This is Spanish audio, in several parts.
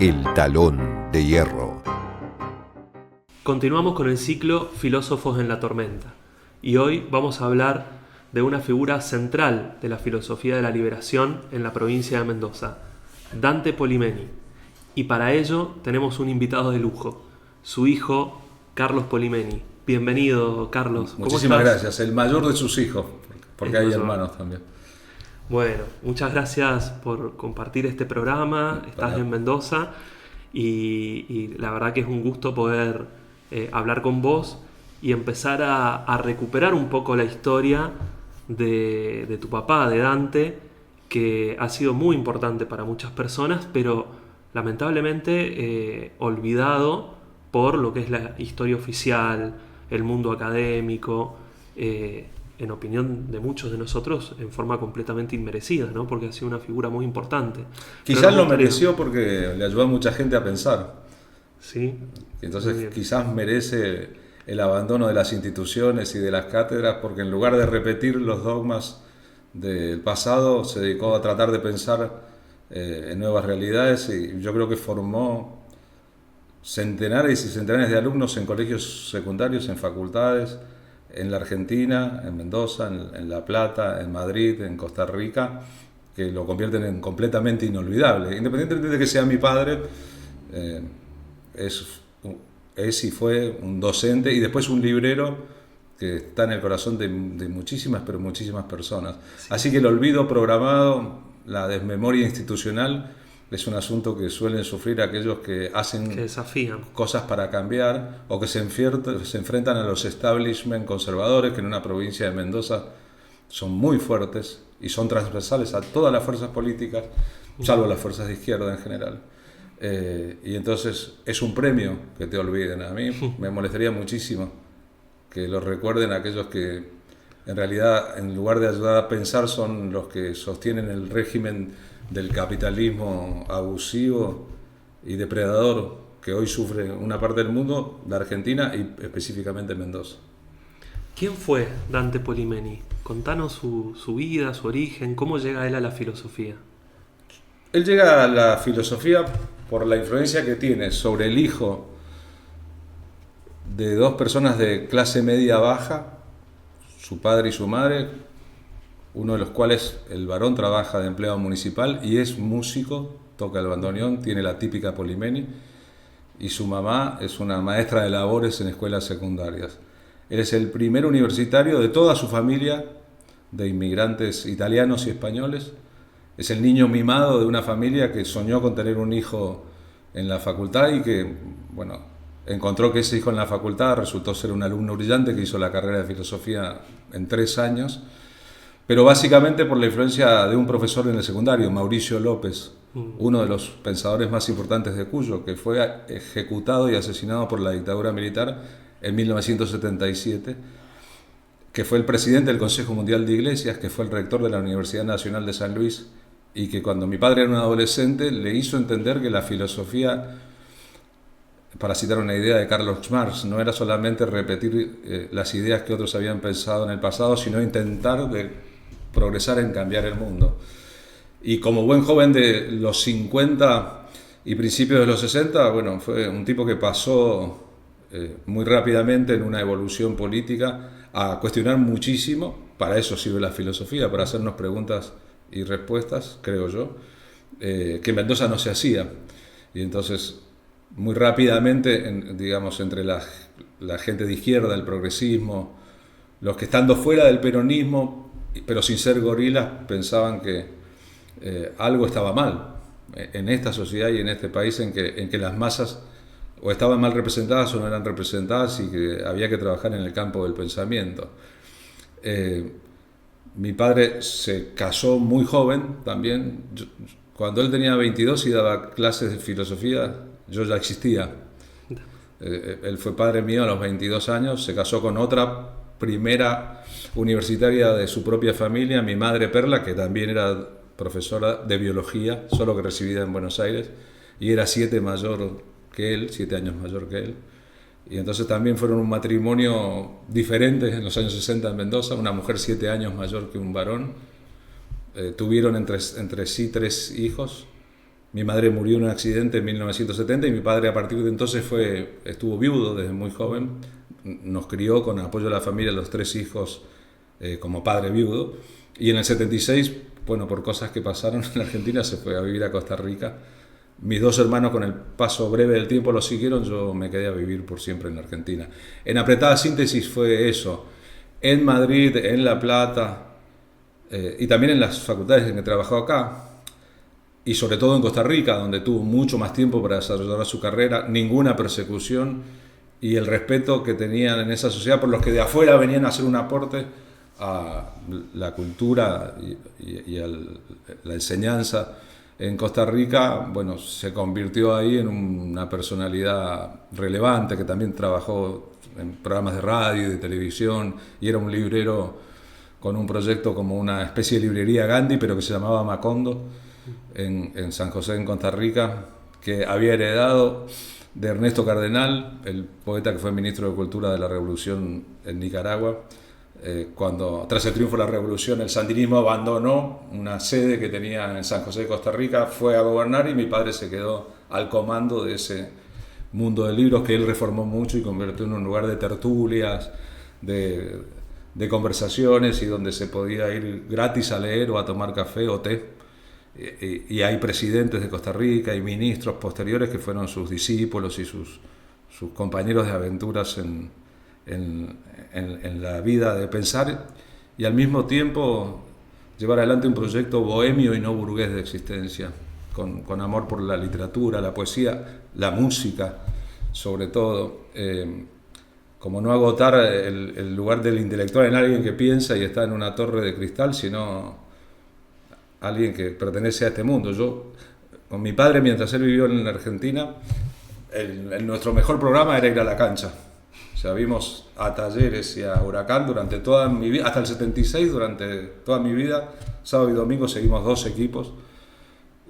El Talón de Hierro. Continuamos con el ciclo Filósofos en la Tormenta y hoy vamos a hablar de una figura central de la filosofía de la liberación en la provincia de Mendoza, Dante Polimeni. Y para ello tenemos un invitado de lujo, su hijo Carlos Polimeni. Bienvenido, Carlos. ¿Cómo Muchísimas estás? gracias. El mayor de sus hijos, porque hay hermanos también. Bueno, muchas gracias por compartir este programa. Estás en Mendoza y la verdad que es un gusto poder hablar con vos y empezar a recuperar un poco la historia de tu papá, de Dante, que ha sido muy importante para muchas personas, pero lamentablemente olvidado por lo que es la historia oficial, el mundo académico, en opinión de muchos de nosotros, en forma completamente inmerecida, ¿no? Porque ha sido una figura muy importante. Quizás lo mereció porque le ayudó a mucha gente a pensar. Sí. Entonces quizás merece el abandono de las instituciones y de las cátedras, porque en lugar de repetir los dogmas del pasado, se dedicó a tratar de pensar en nuevas realidades, y yo creo que formó centenares y centenares de alumnos en colegios secundarios, en facultades, en la Argentina, en Mendoza, en La Plata, en Madrid, en Costa Rica, que lo convierten en completamente inolvidable. Independientemente de que sea mi padre, es y fue un docente y después un librero que está en el corazón de muchísimas, pero muchísimas personas. Sí. Así que el olvido programado, la desmemoria institucional, es un asunto que suelen sufrir aquellos que hacen cosas para cambiar o que se enfrentan a los establishment conservadores, que en una provincia de Mendoza son muy fuertes y son transversales a todas las fuerzas políticas, salvo las fuerzas de izquierda en general. Y entonces es un premio que te olviden. A mí me molestaría muchísimo que lo recuerden aquellos que en realidad, en lugar de ayudar a pensar, son los que sostienen el régimen del capitalismo abusivo y depredador que hoy sufre una parte del mundo, la Argentina y específicamente Mendoza. ¿Quién fue Dante Polimeni? Contanos su vida, su origen, cómo llega él a la filosofía. Él llega a la filosofía por la influencia que tiene sobre el hijo de dos personas de clase media baja, su padre y su madre, uno de los cuales, el varón, trabaja de empleado municipal y es músico, toca el bandoneón, tiene la típica Polimeni, y su mamá es una maestra de labores en escuelas secundarias. Él es el primer universitario de toda su familia de inmigrantes italianos y españoles. Es el niño mimado de una familia que soñó con tener un hijo en la facultad y que, bueno, encontró que ese hijo en la facultad resultó ser un alumno brillante que hizo la carrera de filosofía en 3 años, pero básicamente por la influencia de un profesor en el secundario, Mauricio López, uno de los pensadores más importantes de Cuyo, que fue ejecutado y asesinado por la dictadura militar en 1977, que fue el presidente del Consejo Mundial de Iglesias, que fue el rector de la Universidad Nacional de San Luis, y que cuando mi padre era un adolescente le hizo entender que la filosofía, para citar una idea de Carlos Marx, no era solamente repetir las ideas que otros habían pensado en el pasado, sino intentar progresar en cambiar el mundo. Y como buen joven de los 50 y principios de los 60, bueno, fue un tipo que pasó muy rápidamente en una evolución política a cuestionar muchísimo. Para eso sirve la filosofía, para hacernos preguntas y respuestas, creo yo, que en Mendoza no se hacía. Y entonces, muy rápidamente, digamos, entre la gente de izquierda, el progresismo, los que estando fuera del peronismo, pero sin ser gorilas, pensaban que algo estaba mal en esta sociedad y en este país en que las masas o estaban mal representadas o no eran representadas y que había que trabajar en el campo del pensamiento. Mi padre se casó muy joven también. Cuando él tenía 22 y daba clases de filosofía, yo ya existía. Él fue padre mío a los 22 años, se casó con otra primera universitaria de su propia familia, mi madre Perla, que también era profesora de biología, solo que residía en Buenos Aires, y era 7 años mayor que él. Y entonces también fueron un matrimonio diferente en los años 60 en Mendoza, una mujer 7 años mayor que un varón. Tuvieron entre sí 3 hijos. Mi madre murió en un accidente en 1970 y mi padre a partir de entonces estuvo viudo desde muy joven. Nos crió con apoyo de la familia, los 3 hijos, como padre viudo. Y en el 76, bueno, por cosas que pasaron en Argentina, se fue a vivir a Costa Rica. Mis 2 hermanos, con el paso breve del tiempo, lo siguieron. Yo me quedé a vivir por siempre en Argentina. En apretada síntesis fue eso. En Madrid, en La Plata, y también en las facultades en que trabajó acá, y sobre todo en Costa Rica, donde tuvo mucho más tiempo para desarrollar su carrera, ninguna persecución y el respeto que tenían en esa sociedad por los que de afuera venían a hacer un aporte a la cultura y a la enseñanza. En Costa Rica, bueno, se convirtió ahí en una personalidad relevante que también trabajó en programas de radio y de televisión y era un librero con un proyecto como una especie de librería Gandhi, pero que se llamaba Macondo, en San José, en Costa Rica, que había heredado de Ernesto Cardenal, el poeta que fue ministro de Cultura de la Revolución en Nicaragua. Cuando tras el triunfo de la Revolución el sandinismo abandonó una sede que tenía en San José de Costa Rica, fue a gobernar y mi padre se quedó al comando de ese mundo de libros que él reformó mucho y convirtió en un lugar de tertulias, de conversaciones y donde se podía ir gratis a leer o a tomar café o té. Y hay presidentes de Costa Rica y ministros posteriores que fueron sus discípulos y sus compañeros de aventuras en la vida de pensar y al mismo tiempo llevar adelante un proyecto bohemio y no burgués de existencia, con amor por la literatura, la poesía, la música, sobre todo. Como no agotar el lugar del intelectual en alguien que piensa y está en una torre de cristal, sino alguien que pertenece a este mundo. Yo, con mi padre, mientras él vivió en la Argentina, nuestro mejor programa era ir a la cancha. O sea, vimos a Talleres y a Huracán durante toda mi vida, hasta el 76, durante toda mi vida, sábado y domingo seguimos 2 equipos.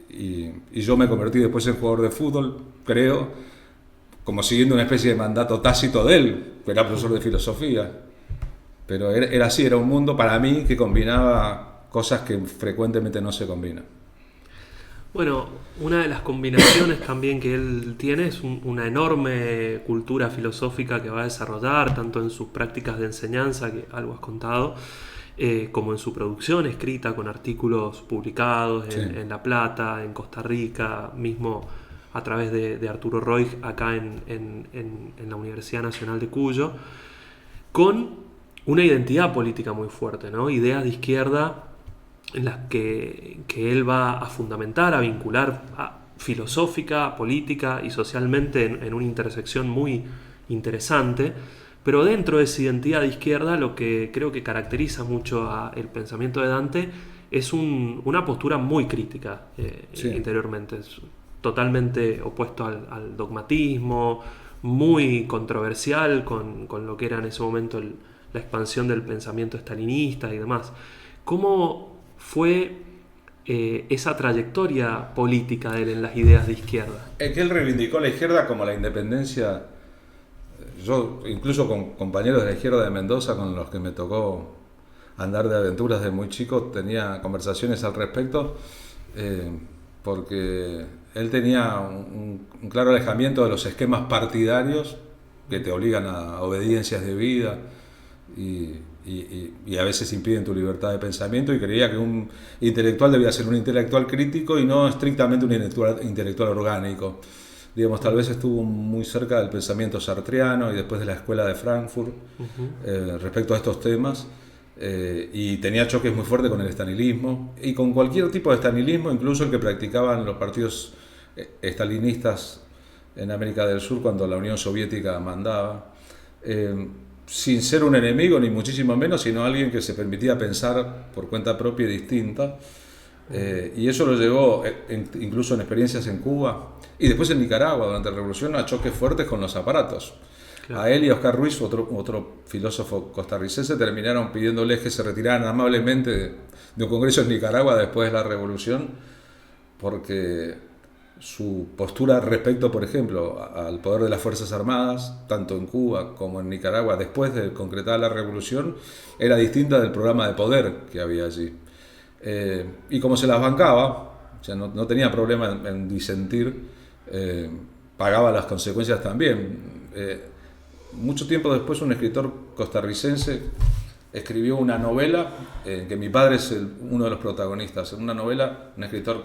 Y yo me convertí después en jugador de fútbol, creo, como siguiendo una especie de mandato tácito de él, que era profesor de filosofía. Pero era así, era un mundo para mí que combinaba cosas que frecuentemente no se combinan. Bueno, una de las combinaciones también que él tiene es una enorme cultura filosófica que va a desarrollar, tanto en sus prácticas de enseñanza, que algo has contado, como en su producción escrita con artículos publicados en La Plata, en Costa Rica, mismo a través de Arturo Roig acá en la Universidad Nacional de Cuyo, con una identidad política muy fuerte, ¿no? Ideas de izquierda en las que él va a fundamentar, a vincular filosófica, política y socialmente en una intersección muy interesante, pero dentro de esa identidad de izquierda lo que creo que caracteriza mucho el pensamiento de Dante es una postura muy crítica interiormente, es totalmente opuesto al dogmatismo, muy controversial con lo que era en ese momento la expansión del pensamiento estalinista y demás. ¿Cómo fue esa trayectoria política de él en las ideas de izquierda? Es que él reivindicó la izquierda como la independencia. Yo, incluso con compañeros de la izquierda de Mendoza, con los que me tocó andar de aventuras de muy chico, tenía conversaciones al respecto, porque él tenía un claro alejamiento de los esquemas partidarios que te obligan a obediencias de vida y a veces impiden tu libertad de pensamiento, y creía que un intelectual debía ser un intelectual crítico y no estrictamente un intelectual orgánico. Digamos, tal vez estuvo muy cerca del pensamiento sartreano y después de la escuela de Frankfurt respecto a estos temas, y tenía choques muy fuertes con el estalinismo y con cualquier tipo de estalinismo, incluso el que practicaban los partidos estalinistas en América del Sur cuando la Unión Soviética mandaba. Sin ser un enemigo ni muchísimo menos, sino alguien que se permitía pensar por cuenta propia y distinta, y eso lo llevó incluso en experiencias en Cuba y después en Nicaragua durante la Revolución a choques fuertes con los aparatos. Claro. A él y a Oscar Ruiz, otro filósofo costarricense, terminaron pidiéndoles que se retiraran amablemente de un congreso en Nicaragua después de la Revolución, porque su postura respecto, por ejemplo, al poder de las Fuerzas Armadas, tanto en Cuba como en Nicaragua, después de concretar la revolución, era distinta del programa de poder que había allí. Y como se las bancaba, sea, no tenía problema en disentir, pagaba las consecuencias también. Mucho tiempo después un escritor costarricense escribió una novela, que mi padre es uno de los protagonistas, una novela, un escritor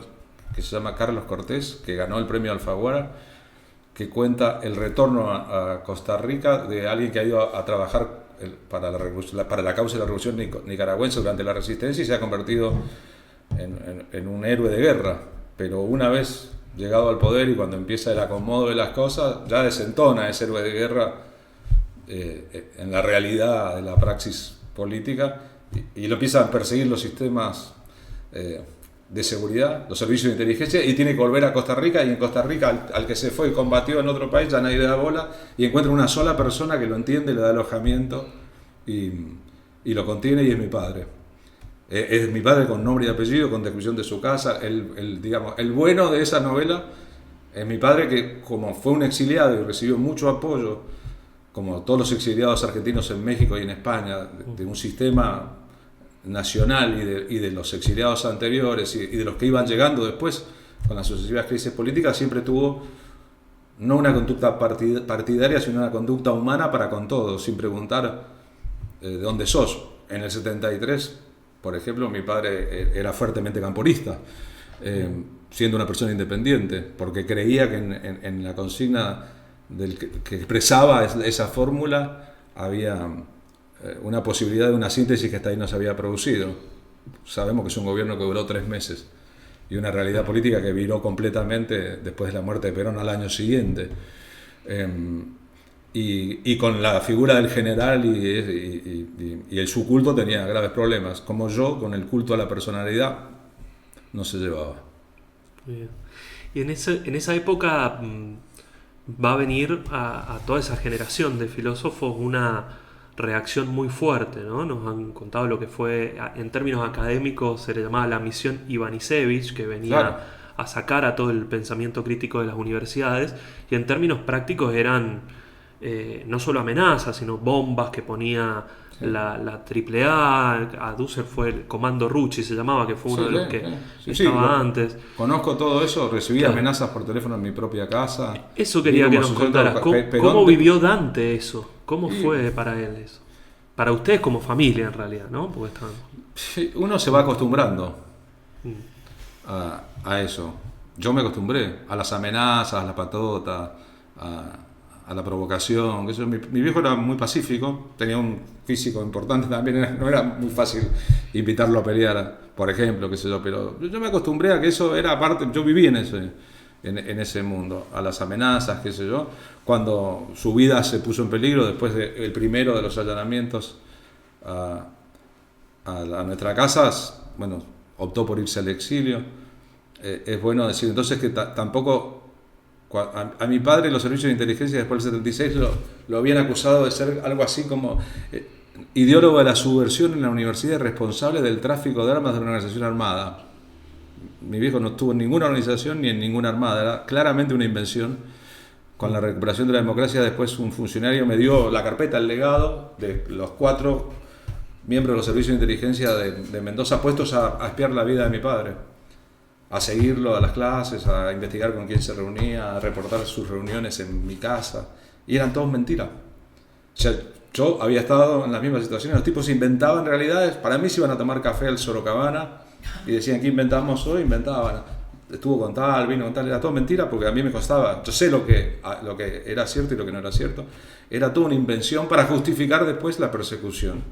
que se llama Carlos Cortés, que ganó el premio Alfaguara, que cuenta el retorno a Costa Rica de alguien que ha ido a trabajar para la causa de la revolución nicaragüense durante la resistencia y se ha convertido en un héroe de guerra. Pero una vez llegado al poder y cuando empieza el acomodo de las cosas, ya desentona ese héroe de guerra en la realidad de la praxis política y lo empiezan a perseguir los sistemas de seguridad, los servicios de inteligencia, y tiene que volver a Costa Rica, y en Costa Rica al que se fue y combatió en otro país ya nadie le da bola, y encuentra una sola persona que lo entiende, le da alojamiento y lo contiene, y es mi padre. Es mi padre con nombre y apellido, con descripción de su casa. El bueno de esa novela es mi padre, que como fue un exiliado y recibió mucho apoyo, como todos los exiliados argentinos en México y en España, de un sistema nacional y de los exiliados anteriores y de los que iban llegando después con las sucesivas crisis políticas, siempre tuvo no una conducta partidaria, sino una conducta humana para con todos, sin preguntar de dónde sos. En el 73, por ejemplo, mi padre era fuertemente camporista, siendo una persona independiente, porque creía que en la consigna que expresaba esa fórmula había una posibilidad de una síntesis que hasta ahí no se había producido. Sabemos que es un gobierno que duró 3 meses y una realidad política que viró completamente después de la muerte de Perón al año siguiente. Y con la figura del general y su culto tenía graves problemas. Como yo, con el culto a la personalidad, no se llevaba. Bien. Y en esa época va a venir a toda esa generación de filósofos una reacción muy fuerte, ¿no? Nos han contado lo que fue, en términos académicos, se le llamaba la misión Ivanišević, que venía Claro. a sacar a todo el pensamiento crítico de las universidades, y en términos prácticos eran no solo amenazas, sino bombas que ponía la AAA. A Dussel fue el Comando Rucci, se llamaba, que fue uno de los que estaba antes. Conozco todo eso, recibí amenazas por teléfono en mi propia casa. Eso quería que nos contaras. ¿Cómo vivió Dante eso? ¿Cómo fue para él eso? Para ustedes como familia, en realidad, ¿no? Porque uno se va acostumbrando a eso. Yo me acostumbré a las amenazas, a la patota, a la provocación. Mi viejo era muy pacífico, tenía un físico importante también, no era muy fácil invitarlo a pelear, por ejemplo, qué sé yo, pero yo me acostumbré a que eso era parte, yo viví en ese mundo, a las amenazas, qué sé yo. Cuando su vida se puso en peligro después del primero de los allanamientos a nuestra casa, bueno, optó por irse al exilio. Es bueno decir entonces que tampoco a mi padre los servicios de inteligencia después del 76 lo habían acusado de ser algo así como ideólogo de la subversión en la universidad y responsable del tráfico de armas de una organización armada. Mi viejo no estuvo en ninguna organización ni en ninguna armada, era claramente una invención. Con la recuperación de la democracia, después un funcionario me dio la carpeta, el legado de los 4 miembros de los servicios de inteligencia de Mendoza, puestos a espiar la vida de mi padre, a seguirlo a las clases, a investigar con quién se reunía, a reportar sus reuniones en mi casa, y eran todos mentiras. O sea, yo había estado en las mismas situaciones, los tipos inventaban realidades, para mí se iban a tomar café al Sorocabana y decían, ¿qué inventamos hoy? Inventaban. Estuvo con tal, vino con tal, era todo mentira porque a mí me costaba, yo sé lo que era cierto y lo que no era cierto, era toda una invención para justificar después la persecución.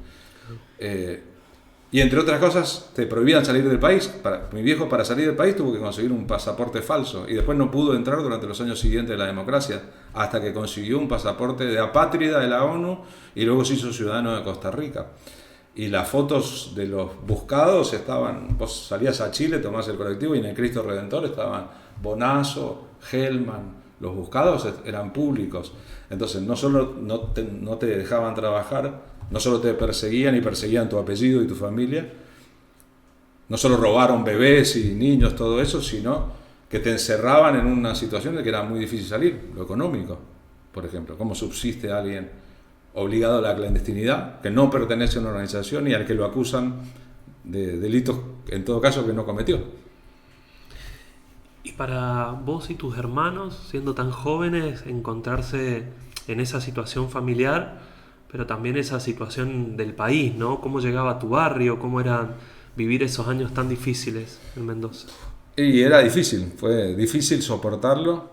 Y entre otras cosas, te prohibían salir del país. Mi viejo, para salir del país, tuvo que conseguir un pasaporte falso y después no pudo entrar durante los años siguientes de la democracia, hasta que consiguió un pasaporte de apátrida de la ONU y luego se hizo ciudadano de Costa Rica. Y las fotos de los buscados estaban, vos salías a Chile, tomás el colectivo y en el Cristo Redentor estaban Bonazo, Hellman, los buscados eran públicos. Entonces no solo no te dejaban trabajar, no solo te perseguían y perseguían tu apellido y tu familia, no solo robaron bebés y niños, todo eso, sino que te encerraban en una situación de que era muy difícil salir, lo económico, por ejemplo. ¿Cómo subsiste alguien obligado a la clandestinidad, que no pertenece a una organización y al que lo acusan de delitos, en todo caso, que no cometió? para vos y tus hermanos, siendo tan jóvenes, encontrarse en esa situación familiar, pero también esa situación del país, ¿no? ¿Cómo llegaba a tu barrio? ¿Cómo era vivir esos años tan difíciles en Mendoza? Y era difícil, fue difícil soportarlo.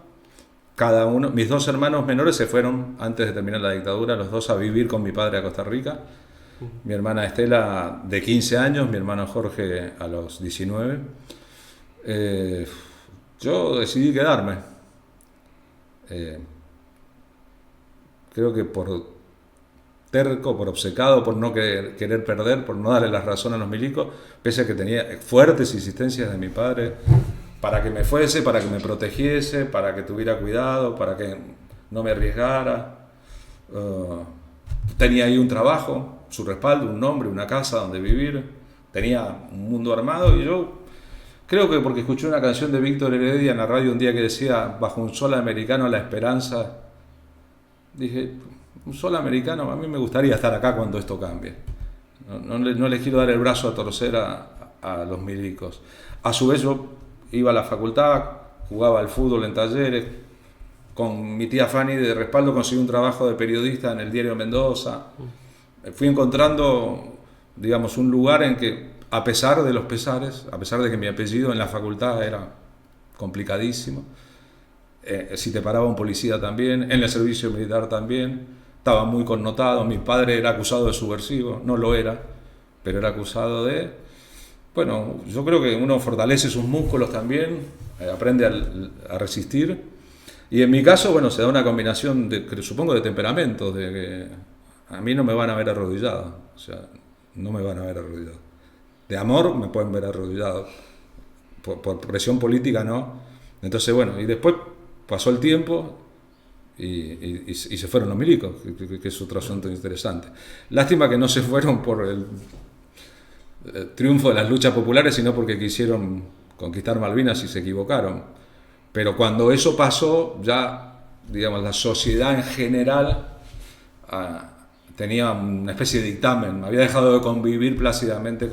Cada uno, mis dos hermanos menores se fueron antes de terminar la dictadura, los dos a vivir con mi padre a Costa Rica. Mi hermana Estela de 15 años, mi hermano Jorge a los 19. Yo decidí quedarme. Creo que por terco, por obcecado, por no querer perder, por no darle la razón a los milicos, pese a que tenía fuertes insistencias de mi padre para que me fuese, para que me protegiese, para que tuviera cuidado, para que no me arriesgara. Tenía ahí un trabajo, su respaldo, un nombre, una casa donde vivir, tenía un mundo armado y yo creo que porque escuché una canción de Víctor Heredia en la radio un día que decía bajo un sol americano la esperanza, dije, un sol americano, a mí me gustaría estar acá cuando esto cambie. No les quiero dar el brazo a torcer a los milicos. A su vez yo iba a la facultad, jugaba al fútbol en Talleres, con mi tía Fanny de respaldo conseguí un trabajo de periodista en el diario Mendoza. Fui encontrando, digamos, un lugar en que, a pesar de los pesares, a pesar de que mi apellido en la facultad era complicadísimo, si te paraba un policía también, en el servicio militar también, estaba muy connotado. Mi padre era acusado de subversivo, no lo era, pero era acusado de... Bueno, yo creo que uno fortalece sus músculos también, aprende a resistir. Y en mi caso, bueno, se da una combinación, supongo, de temperamentos, de que a mí no me van a ver arrodillado, o sea, no me van a ver arrodillado. De amor me pueden ver arrodillado, por presión política no. Entonces, bueno, y después pasó el tiempo y se fueron los milicos, que es otro asunto interesante. Lástima que no se fueron por el triunfo de las luchas populares, sino porque quisieron conquistar Malvinas y se equivocaron. Pero cuando eso pasó, ya, digamos, la sociedad en general tenía una especie de dictamen, había dejado de convivir plácidamente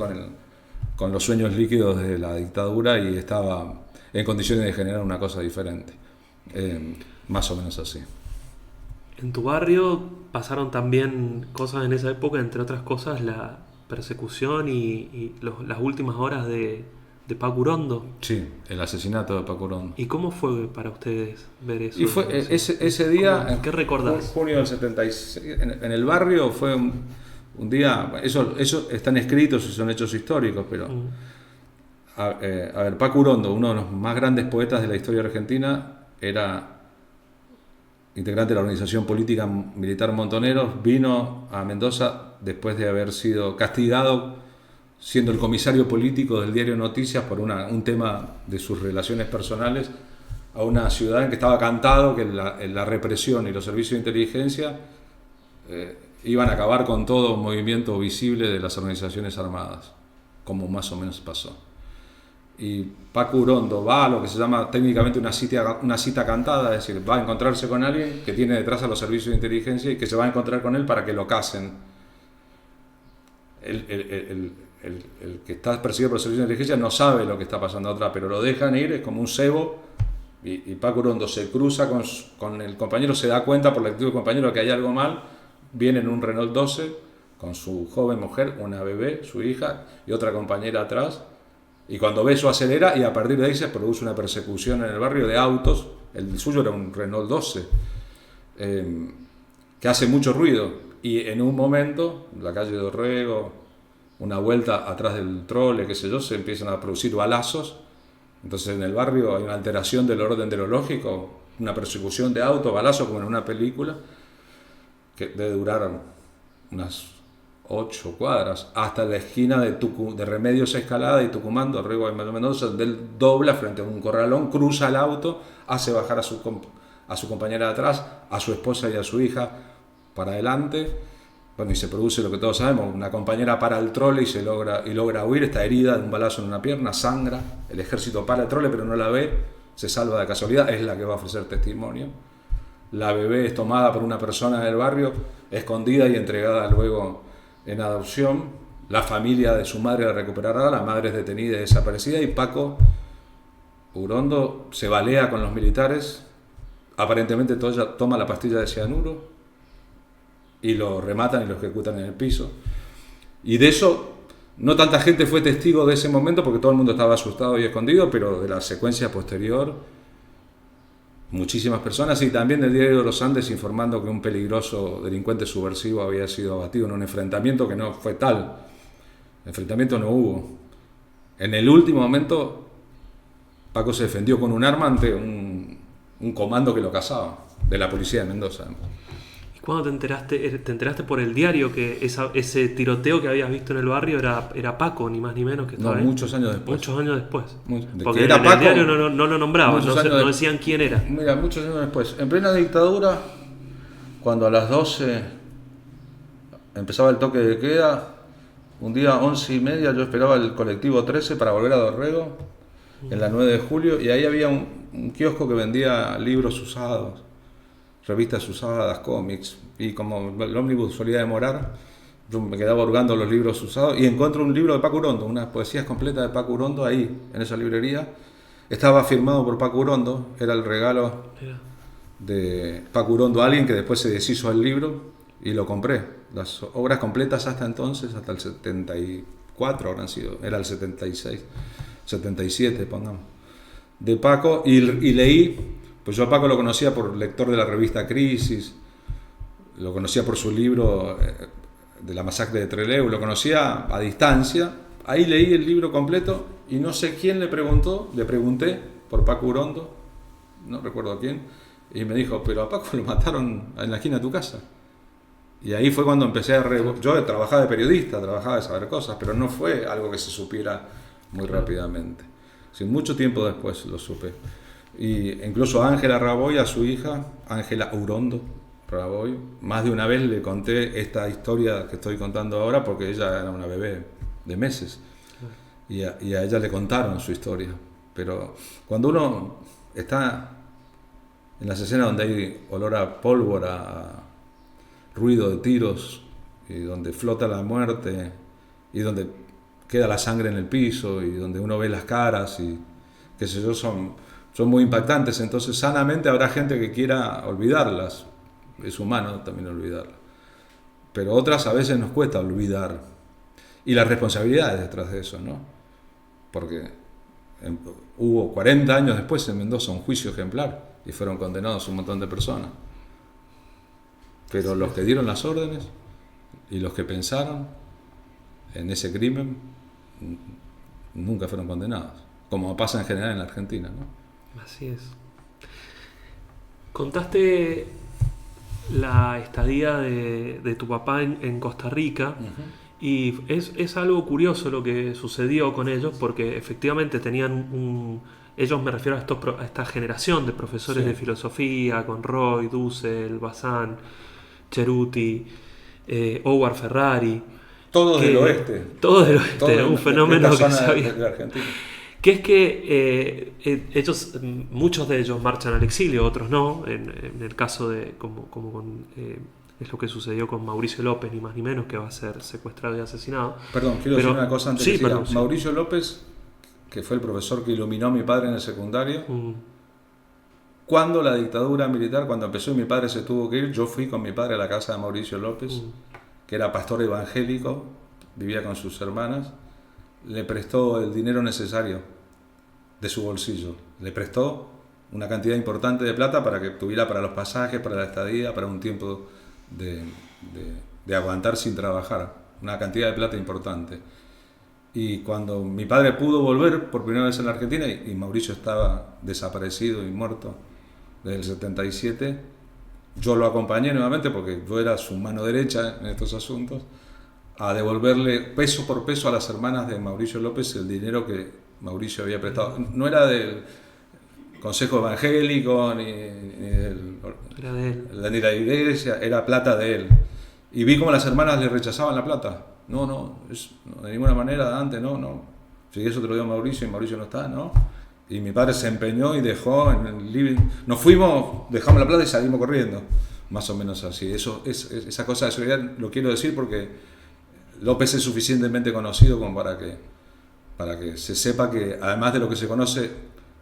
con los sueños líquidos de la dictadura y estaba en condiciones de generar una cosa diferente. Más o menos así. En tu barrio pasaron también cosas en esa época, entre otras cosas la persecución y las últimas horas de Paco Urondo. Sí, el asesinato de Paco Urondo. ¿Y cómo fue para ustedes ver eso? Y fue ese día, ¿Qué recordás? Junio del 76, en el barrio fue un día, eso están escritos y son hechos históricos, pero a ver, Paco Urondo, uno de los más grandes poetas de la historia argentina, era integrante de la organización política militar Montoneros, vino a Mendoza después de haber sido castigado siendo el comisario político del diario Noticias por un tema de sus relaciones personales, a una ciudad en que estaba cantado que la represión y los servicios de inteligencia iban a acabar con todo movimiento visible de las organizaciones armadas, como más o menos pasó. Y Paco Urondo va a lo que se llama técnicamente una cita cantada, es decir, va a encontrarse con alguien que tiene detrás a los servicios de inteligencia y que se va a encontrar con él para que lo casen. El que está perseguido por los servicios de inteligencia no sabe lo que está pasando atrás, pero lo dejan ir, es como un cebo, y Paco Urondo se cruza con el compañero, se da cuenta por la actitud del compañero que hay algo mal, viene en un Renault 12 con su joven mujer, una bebé, su hija, y otra compañera atrás, y cuando ve eso acelera y a partir de ahí se produce una persecución en el barrio de autos. El suyo era un Renault 12 que hace mucho ruido, y en un momento, en la calle de Dorrego, una vuelta atrás del trole, qué sé yo, se empiezan a producir balazos. Entonces en el barrio hay una alteración del orden de lo lógico, una persecución de autos, balazos como en una película, que debe durar unas 8 cuadras, hasta la esquina de Remedios Escalada y Tucumán, Dorrego y Mendoza, donde él dobla frente a un corralón, cruza el auto, hace bajar a su compañera de atrás, a su esposa y a su hija para adelante. Bueno, y se produce lo que todos sabemos, una compañera para el trole y logra huir, está herida de un balazo en una pierna, sangra, el ejército para el trole pero no la ve, se salva de casualidad, es la que va a ofrecer testimonio. La bebé es tomada por una persona del barrio, escondida y entregada luego en adopción. La familia de su madre la recuperará, la madre es detenida y desaparecida, y Paco Urondo se balea con los militares, aparentemente toma la pastilla de cianuro y lo rematan y lo ejecutan en el piso. Y de eso no tanta gente fue testigo de ese momento porque todo el mundo estaba asustado y escondido, pero de la secuencia posterior, muchísimas personas, y también del Diario de los Andes informando que un peligroso delincuente subversivo había sido abatido en un enfrentamiento que no fue tal. Enfrentamiento no hubo. En el último momento, Paco se defendió con un arma ante un comando que lo cazaba, de la policía de Mendoza. ¿Y cuándo te enteraste? ¿Te enteraste por el diario que ese tiroteo que habías visto en el barrio era Paco, ni más ni menos que estaba ahí? Muchos años después. Muchos años después. Porque en era el Paco, diario no lo nombraban, no decían quién era. Mira, muchos años después. En plena dictadura, cuando a las 12 empezaba el toque de queda, un día 11:30 yo esperaba el colectivo 13 para volver a Dorrego, en la 9 de julio, y ahí había un kiosco que vendía libros usados, revistas usadas, cómics, y como el ómnibus solía demorar, yo me quedaba hurgando los libros usados y encuentro un libro de Paco Urondo, unas poesías completas de Paco Urondo ahí, en esa librería. Estaba firmado por Paco Urondo, era el regalo de Paco Urondo a alguien que después se deshizo del libro y lo compré. Las obras completas hasta entonces, hasta el 74 habrán sido, era el 76, 77 pongamos, de Paco, y leí, pues yo a Paco lo conocía por lector de la revista Crisis, lo conocía por su libro de la masacre de Trelew, lo conocía a distancia. Ahí leí el libro completo y no sé quién le pregunté por Paco Urondo, no recuerdo a quién, y me dijo, pero a Paco lo mataron en la esquina de tu casa. Y ahí fue cuando empecé yo trabajaba de periodista, trabajaba de saber cosas, pero no fue algo que se supiera muy rápidamente. Mucho tiempo después lo supe. Y incluso a Ángela Raboy, a su hija, Ángela Urondo Raboy, más de una vez le conté esta historia que estoy contando ahora porque ella era una bebé de meses y a ella le contaron su historia. Pero cuando uno está en las escenas donde hay olor a pólvora, ruido de tiros, y donde flota la muerte, y donde queda la sangre en el piso, y donde uno ve las caras, y qué sé yo, son muy impactantes. Entonces sanamente habrá gente que quiera olvidarlas, es humano también olvidarlas, pero otras a veces nos cuesta olvidar, y las responsabilidades detrás de eso, ¿no? Porque hubo 40 años después en Mendoza un juicio ejemplar, y fueron condenados un montón de personas. Pero los que dieron las órdenes y los que pensaron en ese crimen nunca fueron condenados, como pasa en general en la Argentina, ¿no? Así es. Contaste la estadía de tu papá en Costa Rica, y es algo curioso lo que sucedió con ellos, porque efectivamente tenían ellos, me refiero a esta generación de profesores de filosofía, con Roy, Dussel, Bazán, Ceruti, Howard Ferrari. Todos del oeste. Todos del oeste, un fenómeno que se había. De Argentina. Que es que ellos, muchos de ellos marchan al exilio, otros no. En el caso de, es lo que sucedió con Mauricio López, ni más ni menos, que va a ser secuestrado y asesinado. Perdón, quiero decir una cosa antes de que siga. Mauricio López, que fue el profesor que iluminó a mi padre en el secundario, cuando la dictadura militar, cuando empezó y mi padre se tuvo que ir, yo fui con mi padre a la casa de Mauricio López, que era pastor evangélico, vivía con sus hermanas, le prestó el dinero necesario de su bolsillo, le prestó una cantidad importante de plata para que tuviera para los pasajes, para la estadía, para un tiempo de aguantar sin trabajar, una cantidad de plata importante. Y cuando mi padre pudo volver por primera vez en la Argentina y Mauricio estaba desaparecido y muerto desde el 77, yo lo acompañé nuevamente porque yo era su mano derecha en estos asuntos, a devolverle peso por peso a las hermanas de Mauricio López el dinero que Mauricio había prestado. No era del Consejo Evangélico ni de la iglesia, era plata de él. Y vi cómo las hermanas le rechazaban la plata. No, de ninguna manera, Dante, no. Si eso te lo dio Mauricio y Mauricio no está, ¿no? Y mi padre se empeñó y dejó en el living. Nos fuimos, dejamos la plata y salimos corriendo. Más o menos así. Esa cosa de seguridad lo quiero decir porque López es suficientemente conocido como para que se sepa que, además de lo que se conoce,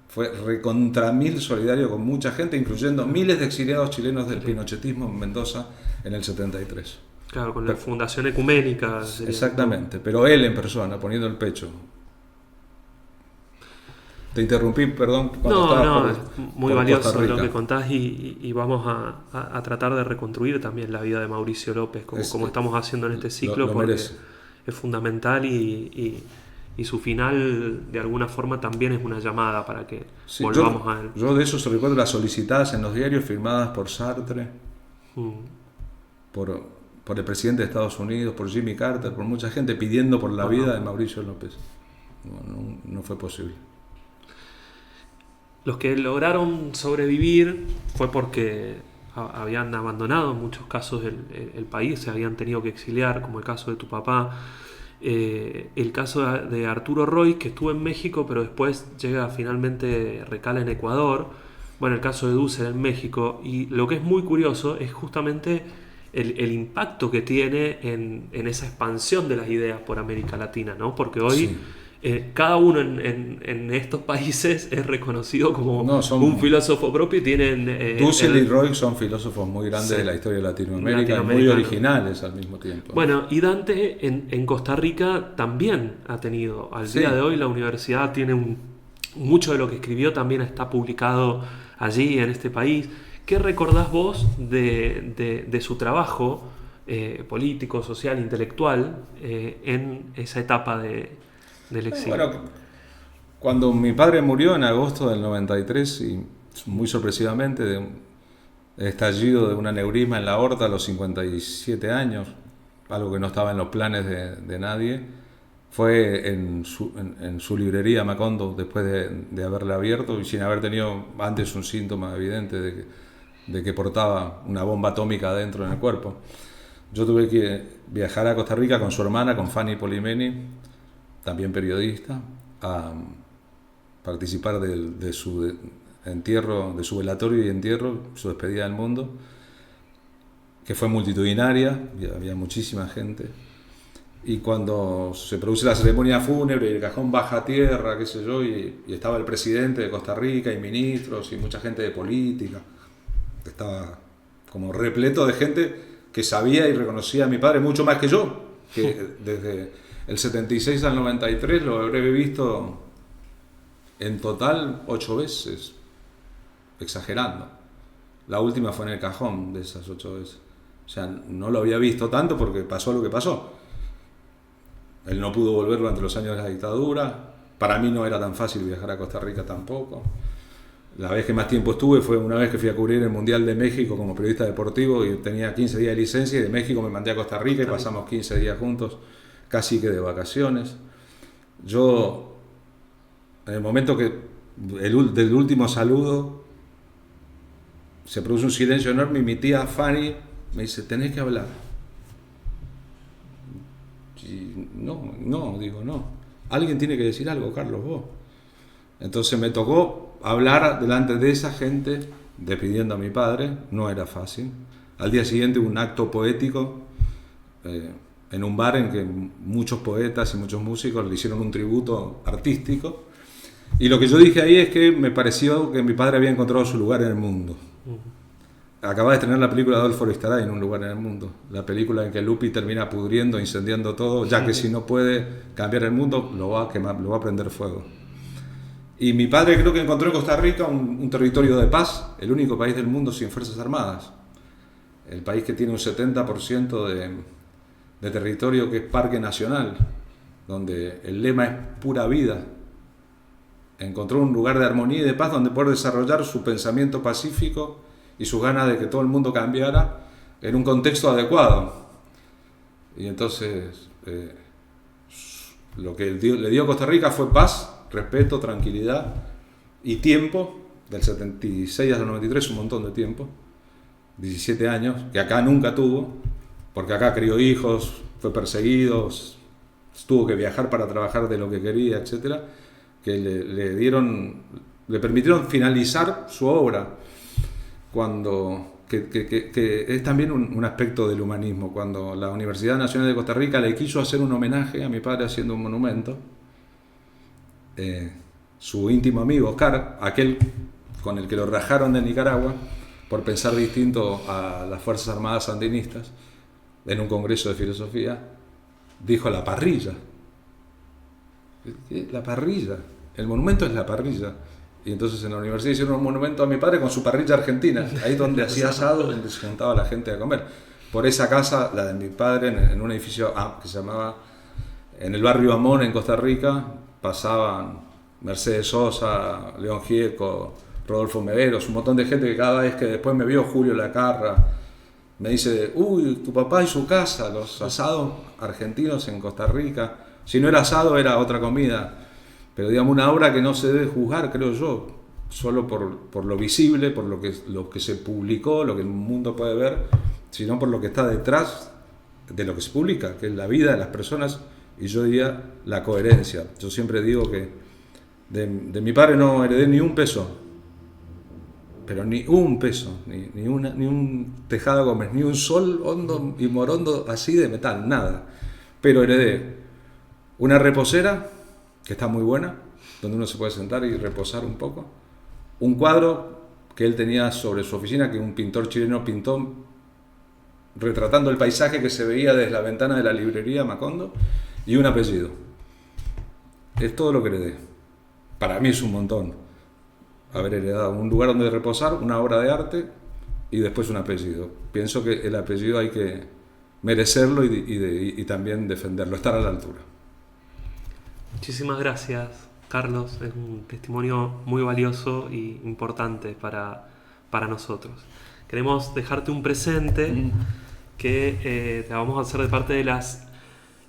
fue recontra mil solidario con mucha gente, incluyendo miles de exiliados chilenos del pinochetismo en Mendoza en el 73. Claro, con la Fundación Ecuménica. Exactamente, pero él en persona, poniendo el pecho. Te interrumpí, perdón. No, es muy por valioso Costa Rica. lo que contás y vamos a tratar de reconstruir también la vida de Mauricio López, como estamos haciendo en este ciclo, lo porque merece. es fundamental y su final de alguna forma también es una llamada para que Sí, volvamos a él. yo de eso se recuerdo las solicitadas en los diarios firmadas por Sartre, por el presidente de Estados Unidos, por Jimmy Carter, por mucha gente pidiendo por la vida de Mauricio López. No fue posible. Los que lograron sobrevivir fue porque habían abandonado en muchos casos el país, se habían tenido que exiliar, como el caso de tu papá. El caso de Arturo Roy, que estuvo en México, pero después finalmente recala en Ecuador. Bueno, el caso de Dussel en México. Y lo que es muy curioso es justamente el impacto que tiene en esa expansión de las ideas por América Latina, ¿no? Porque hoy... Sí. Cada uno en estos países es reconocido como un filósofo propio y tienen... Dussel y Roy son filósofos muy grandes de la historia de Latinoamérica y muy originales al mismo tiempo. Bueno, y Dante en Costa Rica también ha tenido. Al día de hoy la universidad tiene mucho de lo que escribió también está publicado allí en este país. ¿Qué recordás vos de su trabajo político, social, intelectual en esa etapa del exilio? Bueno, cuando mi padre murió en agosto del 93, y muy sorpresivamente, de un estallido de un aneurisma en la aorta a los 57 años, algo que no estaba en los planes de nadie, fue en su librería Macondo, después de haberla abierto y sin haber tenido antes un síntoma evidente de que portaba una bomba atómica adentro en el cuerpo. Yo tuve que viajar a Costa Rica con su hermana, con Fanny Polimeni, también periodista, a participar de su entierro, de su velatorio y entierro, su despedida del mundo, que fue multitudinaria, había muchísima gente. Y cuando se produce la ceremonia fúnebre y el cajón baja a tierra, qué sé yo, y estaba el presidente de Costa Rica y ministros y mucha gente de política, estaba como repleto de gente que sabía y reconocía a mi padre mucho más que yo, que desde el 76 al 93 lo habré visto en total 8 veces, exagerando. La última fue en el cajón de esas 8 veces. O sea, no lo había visto tanto porque pasó lo que pasó. Él no pudo volver durante los años de la dictadura. Para mí no era tan fácil viajar a Costa Rica tampoco. La vez que más tiempo estuve fue una vez que fui a cubrir el Mundial de México como periodista deportivo y tenía 15 días de licencia y de México me mandé a Costa Rica y pasamos 15 días juntos, casi que de vacaciones. Yo, en el momento del último saludo, se produce un silencio enorme y mi tía Fanny me dice, tenés que hablar. Y no. Alguien tiene que decir algo, Carlos, vos. Entonces me tocó hablar delante de esa gente, despidiendo a mi padre, no era fácil. Al día siguiente un acto poético en un bar en que muchos poetas y muchos músicos le hicieron un tributo artístico. Y lo que yo dije ahí es que me pareció que mi padre había encontrado su lugar en el mundo. Acaba de estrenar la película de Adolfo Listarain, Un lugar en el mundo. La película en que Lupi termina pudriendo, incendiando todo, ya que si no puede cambiar el mundo, lo va a quemar, lo va a prender fuego. Y mi padre creo que encontró en Costa Rica un territorio de paz, el único país del mundo sin fuerzas armadas. El país que tiene un 70% de territorio que es parque nacional, donde el lema es pura vida. Encontró un lugar de armonía y de paz donde poder desarrollar su pensamiento pacífico y sus ganas de que todo el mundo cambiara en un contexto adecuado. Y entonces lo que le dio a Costa Rica fue paz, respeto, tranquilidad y tiempo, del 76 al 93, un montón de tiempo, 17 años, que acá nunca tuvo, porque acá crió hijos, fue perseguido, tuvo que viajar para trabajar de lo que quería, etcétera, que le permitieron finalizar su obra, que es también un aspecto del humanismo. Cuando la Universidad Nacional de Costa Rica le quiso hacer un homenaje a mi padre haciendo un monumento, su íntimo amigo Oscar, aquel con el que lo rajaron de Nicaragua por pensar distinto a las Fuerzas Armadas sandinistas, en un congreso de filosofía, dijo la parrilla. ¿Qué? La parrilla. El monumento es la parrilla. Y entonces en la universidad hicieron un monumento a mi padre con su parrilla argentina, ahí donde hacía asado, donde se juntaba la gente a comer. Por esa casa, la de mi padre, en un edificio que se llamaba, en el barrio Amón, en Costa Rica, pasaban Mercedes Sosa, León Gieco, Rodolfo Meveros, un montón de gente que cada vez que después me vio Julio Lacarra, me dice, uy, tu papá y su casa, los asados argentinos en Costa Rica. Si no era asado, era otra comida. Pero digamos, una obra que no se debe juzgar, creo yo, solo por lo visible, por lo que se publicó, lo que el mundo puede ver, sino por lo que está detrás de lo que se publica, que es la vida de las personas, y yo diría la coherencia. Yo siempre digo que de mi padre no heredé ni un peso, pero ni un peso, ni un Tejada Gómez, ni un sol hondo y morondo así de metal, nada. Pero heredé una reposera, que está muy buena, donde uno se puede sentar y reposar un poco. Un cuadro que él tenía sobre su oficina, que un pintor chileno pintó, retratando el paisaje que se veía desde la ventana de la librería Macondo, y un apellido. Es todo lo que heredé. Para mí es un montón haber heredado un lugar donde reposar, una obra de arte y después un apellido. Pienso que el apellido hay que merecerlo y también defenderlo, estar a la altura. Muchísimas gracias, Carlos. Es un testimonio muy valioso y importante para nosotros. Queremos dejarte un presente que te vamos a hacer de parte de las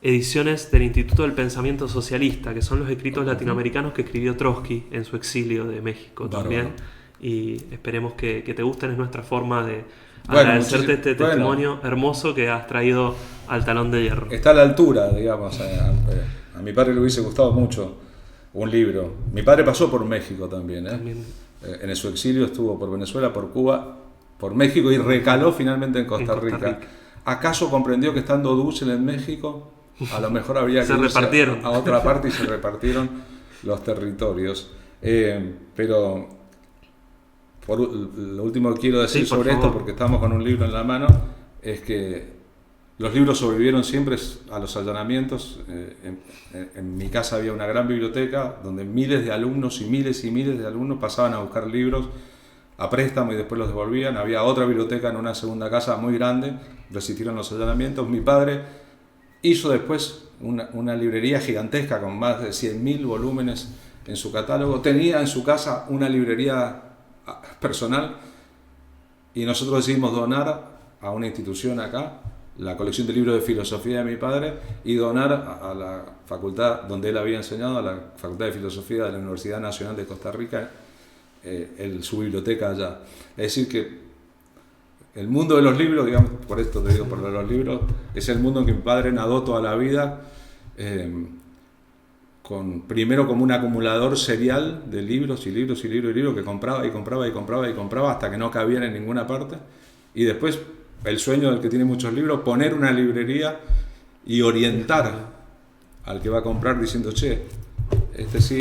ediciones del Instituto del Pensamiento Socialista, que son los escritos latinoamericanos que escribió Trotsky en su exilio de México también. Y esperemos que te gusten. Es nuestra forma de agradecerte este testimonio hermoso que has traído al Talón de Hierro. Está a la altura, digamos. A mi padre le hubiese gustado mucho un libro. Mi padre pasó por México también. En su exilio estuvo por Venezuela, por Cuba, por México y recaló finalmente en Costa Rica. ¿Acaso comprendió que estando Dussel en México, a lo mejor habría que irse a otra parte y se repartieron los territorios? Pero lo último que quiero decir sobre esto, porque estamos con un libro en la mano, es que los libros sobrevivieron siempre a los allanamientos. En mi casa había una gran biblioteca donde miles de alumnos y miles de alumnos pasaban a buscar libros a préstamo y después los devolvían. Había otra biblioteca en una segunda casa muy grande, resistieron los allanamientos. Mi padre hizo después una librería gigantesca con más de 100.000 volúmenes en su catálogo. Tenía en su casa una librería personal y nosotros decidimos donar a una institución acá la colección de libros de filosofía de mi padre y donar a la facultad donde él había enseñado, a la Facultad de Filosofía de la Universidad Nacional de Costa Rica, su biblioteca allá. Es decir que el mundo de los libros, digamos, por esto te digo, por los libros, es el mundo en que mi padre nadó toda la vida, primero como un acumulador serial de libros y libros que compraba hasta que no cabían en ninguna parte, y después el sueño del que tiene muchos libros, poner una librería y orientar al que va a comprar diciendo, che, este sí,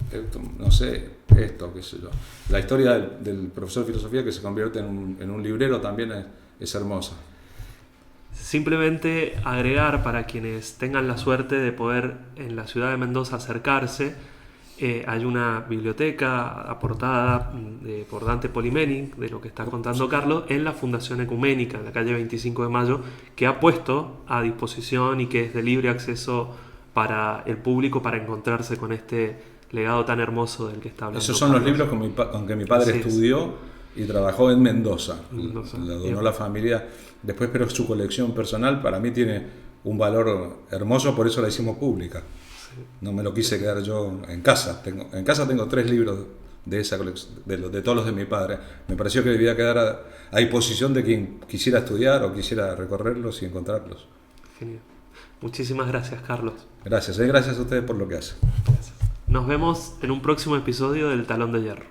esto, no sé, esto, qué sé yo. La historia del profesor de filosofía que se convierte en un librero también es hermosa. Simplemente agregar, para quienes tengan la suerte de poder en la ciudad de Mendoza acercarse, hay una biblioteca aportada por Dante Polimeni, de lo que está contando Carlos, en la Fundación Ecuménica, en la calle 25 de Mayo, que ha puesto a disposición y que es de libre acceso para el público para encontrarse con este legado tan hermoso del que está hablando. Esos son Carlos. Los libros con que mi padre estudió y trabajó en Mendoza. Lo donó la familia después, pero su colección personal para mí tiene un valor hermoso, por eso la hicimos pública. No me lo quise quedar yo en casa. En casa tengo 3 libros de esa colección, de todos los de mi padre. Me pareció que debía quedar a disposición de quien quisiera estudiar o quisiera recorrerlos y encontrarlos. Genial. Muchísimas gracias, Carlos. Gracias a ustedes por lo que hacen. Gracias. Nos vemos en un próximo episodio del Talón de Hierro.